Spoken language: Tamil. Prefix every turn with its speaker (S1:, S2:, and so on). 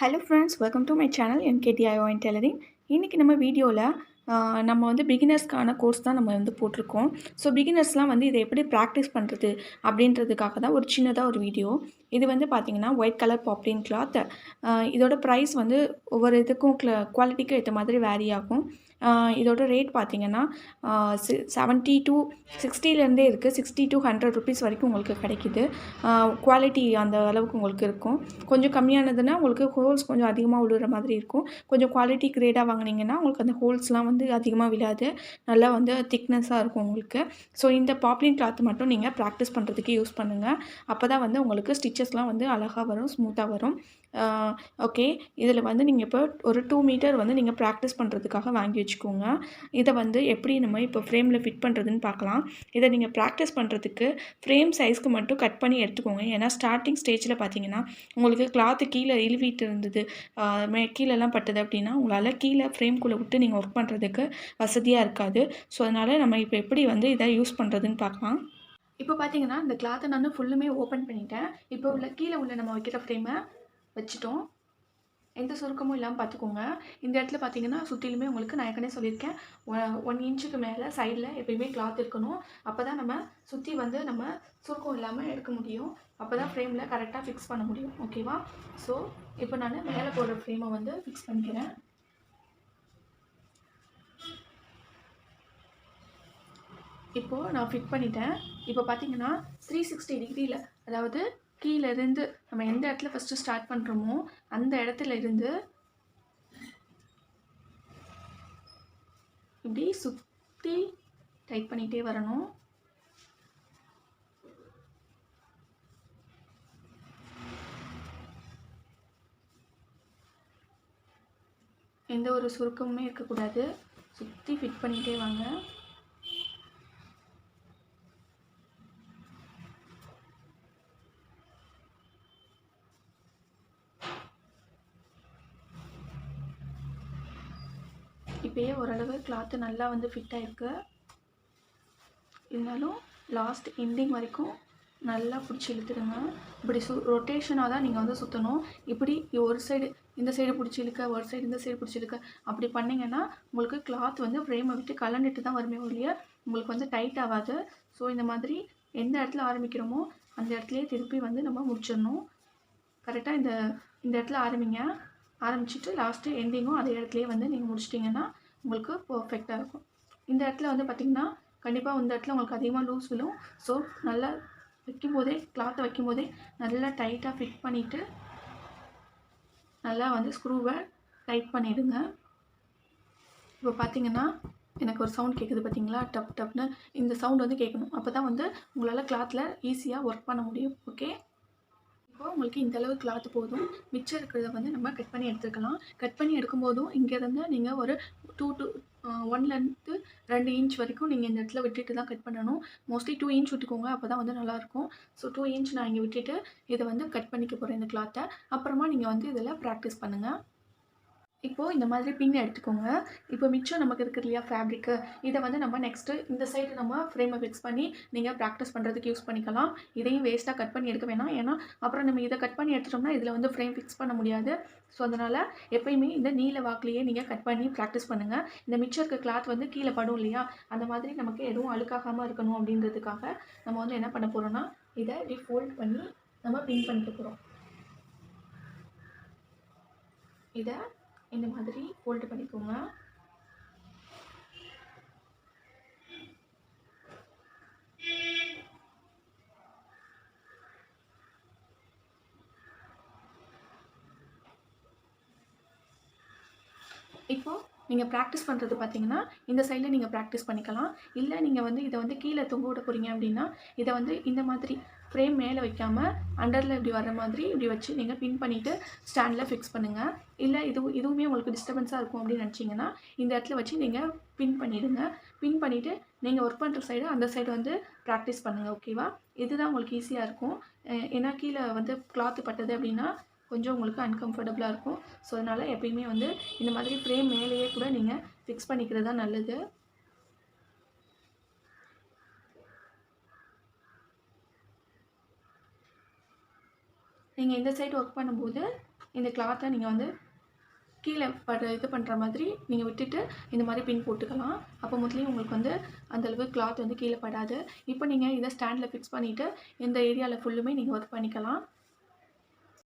S1: Hello friends, welcome to my channel MKDIO tailoring. இன்றைக்கி நம்ம வீடியோவில் நம்ம வந்து பிகினர்ஸ்க்கான கோர்ஸ் தான் நம்ம வந்து போட்டிருக்கோம். ஸோ பிகினர்ஸ்லாம் வந்து இதை எப்படி ப்ராக்டிஸ் பண்ணுறது அப்படின்றதுக்காக தான் ஒரு சின்னதாக ஒரு வீடியோ. இது வந்து பார்த்திங்கன்னா ஒயிட் கலர் பாப்ளின் கிளாத். இதோட ப்ரைஸ் வந்து ஒவ்வொரு இதுக்கும் குவாலிட்டிக்கும் ஏற்ற மாதிரி வேரி ஆகும். இதோட ரேட் பார்த்திங்கன்னா 70 to 60லேருந்தே இருக்குது. 60 to 100 ருபீஸ் வரைக்கும் உங்களுக்கு கிடைக்கிது. குவாலிட்டி அந்த அளவுக்கு உங்களுக்கு இருக்கும். கொஞ்சம் கம்மியானதுன்னா உங்களுக்கு ஹோல்ஸ் கொஞ்சம் அதிகமாக விழுற மாதிரி இருக்கும். கொஞ்சம் குவாலிட்டி கிரேடாக வாங்கினீங்கன்னா உங்களுக்கு அந்த ஹோல்ஸ்லாம் வந்து அதிகமாக விழாது. நல்லா வந்து திக்னஸாக இருக்கும் உங்களுக்கு. ஸோ இந்த பாப்ளின் கிளாத் மட்டும் நீங்கள் ப்ராக்டிஸ் பண்ணுறதுக்கு யூஸ் பண்ணுங்கள். அப்போ தான் வந்து உங்களுக்கு ஸ்டிச்சஸ்லாம் வந்து அழகாக வரும், ஸ்மூத்தாக வரும். ஓகே, இதில் வந்து நீங்கள் இப்போ ஒரு 2 மீட்டர் வந்து நீங்கள் ப்ராக்டிஸ் பண்ணுறதுக்காக வாங்கி வச்சுக்கோங்க. இதை வந்து எப்படி நம்ம இப்போ ஃப்ரேமில் ஃபிட் பண்ணுறதுன்னு பார்க்கலாம். இதை நீங்கள் ப்ராக்டிஸ் பண்ணுறதுக்கு ஃப்ரேம் சைஸ்க்கு மட்டும் கட் பண்ணி எடுத்துக்கோங்க. ஏன்னா ஸ்டார்டிங் ஸ்டேஜில் பார்த்தீங்கன்னா உங்களுக்கு கிளாத்து கீழே இழுவிட்டு இருந்தது, கீழெல்லாம் பட்டது அப்படின்னா உங்களால் கீழே ஃப்ரேம்குள்ளே விட்டு நீங்கள் ஒர்க் பண்ணுறதுக்கு வசதியாக இருக்காது. ஸோ அதனால் நம்ம இப்போ எப்படி வந்து இதை யூஸ் பண்ணுறதுன்னு பார்க்கலாம். இப்போ பார்த்தீங்கன்னா இந்த கிளாத்தை நான் ஃபுல்லுமே ஓப்பன் பண்ணிட்டேன். இப்போ கீழே உள்ள நம்ம வைக்கிற ஃப்ரேமை வச்சுட்டோம். எந்த சுருக்கமும் இல்லாமல் பார்த்துக்கோங்க. இந்த இடத்துல பார்த்தீங்கன்னா சுற்றிலுமே உங்களுக்கு நான் ஏற்கனவே சொல்லியிருக்கேன், 1 இன்ச்சுக்கு மேலே சைடில் எப்பயுமே கிளாத் இருக்கணும். அப்போ தான் நம்ம சுற்றி வந்து நம்ம சுருக்கம் இல்லாமல் எடுக்க முடியும். அப்போ தான் ஃப்ரேமில் கரெக்டாக ஃபிக்ஸ் பண்ண முடியும். ஓகேவா? ஸோ இப்போ நான் மேலே போடுற ஃப்ரேமை வந்து ஃபிக்ஸ் பண்ணிக்கிறேன். இப்போது நான் ஃபிட் பண்ணிட்டேன். இப்போ பார்த்தீங்கன்னா 360 டிகிரியில், அதாவது கீழே இருந்து நம்ம எந்த இடத்துல ஃபஸ்ட்டு ஸ்டார்ட் பண்ணுறோமோ அந்த இடத்துல இருந்து இப்படி சுற்றி டைட் பண்ணிகிட்டே வரணும். எந்த ஒரு சுருக்கமுமே இருக்கக்கூடாது. சுற்றி ஃபிட் பண்ணிகிட்டே வாங்க. இப்போயே ஓரளவு கிளாத்து நல்லா வந்து ஃபிட் ஆகிருக்கு. இருந்தாலும் லாஸ்ட் எண்டிங் வரைக்கும் நல்லா பிடிச்சி இழுத்துடுங்க. இப்படி ரொட்டேஷனாக தான் நீங்கள் வந்து சுற்றணும். இப்படி ஒரு சைடு இந்த சைடு பிடிச்சி இழுக்க, ஒரு சைடு இந்த சைடு பிடிச்சி இழுக்க, அப்படி பண்ணிங்கன்னா உங்களுக்கு கிளாத் வந்து ஃப்ரேமை விட்டு கலண்டுட்டு தான் வருமே ஒழிய உங்களுக்கு வந்து டைட் ஆகாது. ஸோ இந்த மாதிரி எந்த இடத்துல ஆரம்பிக்கிறோமோ அந்த இடத்துலையே திருப்பி வந்து நம்ம முடிச்சிடணும். கரெக்டாக இந்த இடத்துல ஆரம்பிச்சுட்டு லாஸ்ட்டு எண்டிங்கும் அதே இடத்துலையே வந்து நீங்கள் முடிச்சிட்டிங்கன்னா உங்களுக்கு பர்ஃபெக்டாக இருக்கும். இந்த இடத்துல வந்து பார்த்திங்கன்னா கண்டிப்பாக இந்த இடத்துல உங்களுக்கு அதிகமாக லூஸ் விழும். ஸோ நல்லா வைக்கும்போதே கிளாத்தை வைக்கும்போதே நல்லா டைட்டாக ஃபிட் பண்ணிவிட்டு நல்லா வந்து ஸ்க்ரூவை டைட் பண்ணிவிடுங்க. இப்போ பார்த்திங்கன்னா எனக்கு ஒரு சவுண்ட் கேட்குது பார்த்தீங்களா, டப் டப்னு. இந்த சவுண்ட் வந்து கேட்கணும். அப்போ தான் வந்து உங்களால் கிளாத்தில் ஈஸியாக ஒர்க் பண்ண முடியும். ஓகே, இப்போ உங்களுக்கு இந்தளவு கிளாத் போதும். மிச்சம் இருக்கிறத வந்து நம்ம கட் பண்ணி எடுத்துக்கலாம். கட் பண்ணி எடுக்கும்போதும் இங்கேருந்து நீங்கள் ஒரு 2 to 1லேருந்து 2 இன்ச் வரைக்கும் நீங்கள் இந்த இடத்துல விட்டுட்டு தான் கட் பண்ணணும். மோஸ்ட்லி 2 இன்ச் விட்டுக்கோங்க, அப்போ தான் வந்து நல்லாயிருக்கும். ஸோ 2 இன்ச் நான் இங்கே விட்டுட்டு இதை வந்து கட் பண்ணிக்க போகிறேன் இந்த கிளாத்தை. அப்புறமா நீங்கள் வந்து இதில் ப்ராக்டிஸ் பண்ணுங்கள். இப்போது இந்த மாதிரி பின் எடுத்துக்கோங்க. இப்போ மிச்சம் நமக்கு இருக்குது இல்லையா ஃபேப்ரிக்கு, இதை வந்து நம்ம நெக்ஸ்ட்டு இந்த சைடு நம்ம ஃப்ரேமை ஃபிக்ஸ் பண்ணி நீங்கள் ப்ராக்டிஸ் பண்ணுறதுக்கு யூஸ் பண்ணிக்கலாம். இதையும் வேஸ்ட்டாக கட் பண்ணி எடுக்க வேணாம். ஏன்னா அப்புறம் நம்ம இதை கட் பண்ணி எடுத்துட்டோம்னா இதில் வந்து ஃப்ரேம் ஃபிக்ஸ் பண்ண முடியாது. ஸோ அதனால் எப்பயுமே இந்த நீல வாக்கிலேயே நீங்கள் கட் பண்ணி ப்ராக்டிஸ் பண்ணுங்கள். இந்த மிச்சம் இருக்க கிளாத் வந்து கீழே படும் இல்லையா, அந்த மாதிரி நமக்கு எதுவும் அழுக்காகாமல் இருக்கணும் அப்படின்றதுக்காக நம்ம வந்து என்ன பண்ண போகிறோன்னா இதை இப்படி ஃபோல்ட் பண்ணி நம்ம பின் பண்ணிக்க போகிறோம். இதை இந்த மாதிரி ஃபோல்டு பண்ணிக்கோங்க. இப்போது நீங்கள் ப்ராக்டிஸ் பண்ணுறது பார்த்தீங்கன்னா இந்த சைடில் நீங்கள் ப்ராக்டிஸ் பண்ணிக்கலாம். இல்லை நீங்கள் வந்து இதை வந்து கீழே தொங்க விட போகிறீங்க அப்படின்னா இதை வந்து இந்த மாதிரி ஃப்ரேம் மேலே வைக்காமல் அண்டரில் இப்படி வர மாதிரி இப்படி வச்சு நீங்கள் பின் பண்ணிவிட்டு ஸ்டாண்டில் ஃபிக்ஸ் பண்ணுங்கள். இல்லை இதுவுமே உங்களுக்கு டிஸ்டர்பன்ஸாக இருக்கும் அப்படின்னு நினச்சிங்கன்னா இந்த இடத்துல வச்சு நீங்கள் பின் பண்ணிவிடுங்க. பின் பண்ணிவிட்டு நீங்கள் ஒர்க் பண்ணுற சைடு அந்த சைடு வந்து ப்ராக்டிஸ் பண்ணுங்கள். ஓகேவா? இதுதான் உங்களுக்கு ஈஸியாக இருக்கும். ஏன்னா கீழே வந்து கிளாத்து பட்டது அப்படின்னா கொஞ்சம் உங்களுக்கு அன்கம்ஃபர்டபுளாக இருக்கும். ஸோ அதனால் எப்பயுமே வந்து இந்த மாதிரி ஃப்ரேம் மேலேயே கூட நீங்கள் ஃபிக்ஸ் பண்ணிக்கிறது தான் நல்லது. நீங்கள் இந்த சைடு ஒர்க் பண்ணும்போது இந்த கிளாத்தை நீங்கள் வந்து கீழே இது பண்ணுற மாதிரி நீங்கள் விட்டுட்டு இந்த மாதிரி பின் போட்டுக்கலாம். அப்போ முதலையும் உங்களுக்கு வந்து அந்தளவு கிளாத் வந்து கீழே படாது. இப்போ நீங்கள் இதை ஸ்டாண்டில் ஃபிக்ஸ் பண்ணிவிட்டு இந்த ஏரியாவில் ஃபுல்லுமே நீங்கள் ஒர்க் பண்ணிக்கலாம்.